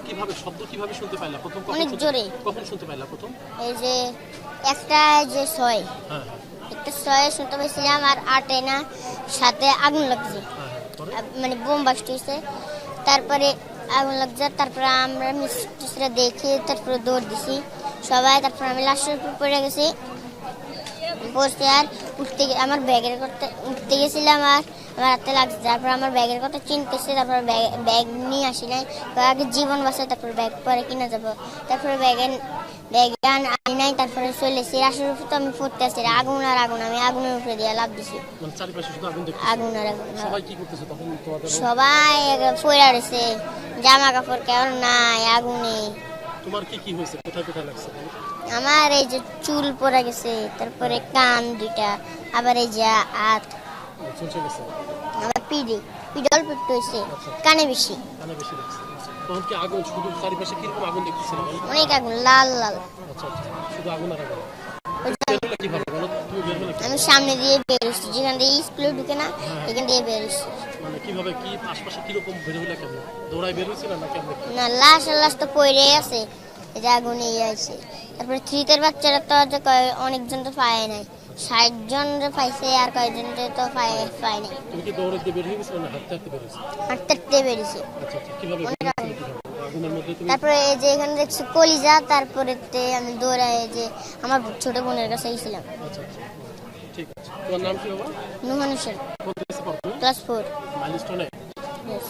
কিভাবে শব্দ কিভাবে শুনতে পাইলা প্রথম? অনেক জোরে। কখন শুনতে পাইলা প্রথম? এই যে একটা যে ছয়, হ্যাঁ একটা ছয় শুনতে পাইছিলাম, আর আটে না সাথে আগুন লাগছে, পরে মানে বোম বাস্ট হয়েছে। তারপরে আগুন লাগছে, তারপরে আমরা মিস্ত্রিরা দেখে তারপরে দৌড় দিছি সবাই। তারপরে আমি লাশের উপর পড়ে গেছি, পড়তে আর আমার ব্যাগের কথা উঠতে গেছিলাম, আর আমার হাতে লাগছে। তারপর আমার ব্যাগের কথা চিনতেছে, তারপর ব্যাগ নিয়ে আসি নাই, আগে জীবন বাঁচায়, তারপর ব্যাগ পরে কিনা যাবো। তারপরে ব্যাগ আনি নাই, তারপরে চলেছি রাশের উপর। তো আমি পড়তে আসছি, আগুন আর আগুন, আমি আগুনের উপরে দিয়ে লাভ দিছি। মানে চারিপাশে শুধু আগুন দেখতেছো? আগুন আর আগুন। সবাই কি করতেছে তখন তোমাদের? সবাই পড়ে রয়েছে, জামা কাপড় কেমন নাই আগুনে। তোমার কি কি হয়েছে, কোথায় কোথায় লাগছে? আমার এই যে চুল পড়ে গেছে, তারপরে কান দুইটা, আবার এই যে হাত, চলছে গেছে? আমার পিঠে অল্প একটু হয়েছে, কানে বেশি। কানে বেশি লাগছে। তখন কি আগুন শুধু চারিপাশে কিরকম আগুন দেখতেছিল? অনেক আগুন, লাল লাল। আচ্ছা আচ্ছা, শুধু আগুন আর আগুন। বের হলে কিভাবে বলো, তুমি বের হলে আমি সামনে দিয়ে বেরোচ্ছি, যেখান দিয়ে স্কুলে ঢুকে না, এখান দিয়ে বেরোচ্ছি। মানে কিভাবে, কি আশপাশে কিরকম বের হলে? কেমন দৌড়াই বের হয়েছিল না কেমন? না, লাশ তো পড়ে আছে, এই যে আগুন এই আছে। তারপরে থ্রিতের বাচ্চারা তো অনেকজন তো পায় নাই, 60 জন পাইছে, আর কয়েকজন তো পায় নাই। তুমি কি দৌড়ে দিয়ে বের হয়ে গেছিল না হাঁটতে হাঁটতে বের হয়েছে? হাঁটতে হাঁটতে বেরিয়েছে। আচ্ছা আচ্ছা, কিভাবে বের হয়েছিল, কিভাবে আগুনের মধ্যে তুমি? তারপরে এই যে এখানে দেখছি কলিজা, তারপরে আমি দৌড়ায় যে আমার ছোট বোনের কাছে গেছিলাম। আচ্ছা আচ্ছা, ঠিক আছে। তোমার নাম কি বাবা? নুহান হোসেন, কোন ক্লাসে পড়ো তুমি? ক্লাস 4। মাইলস্টোনে? Yes.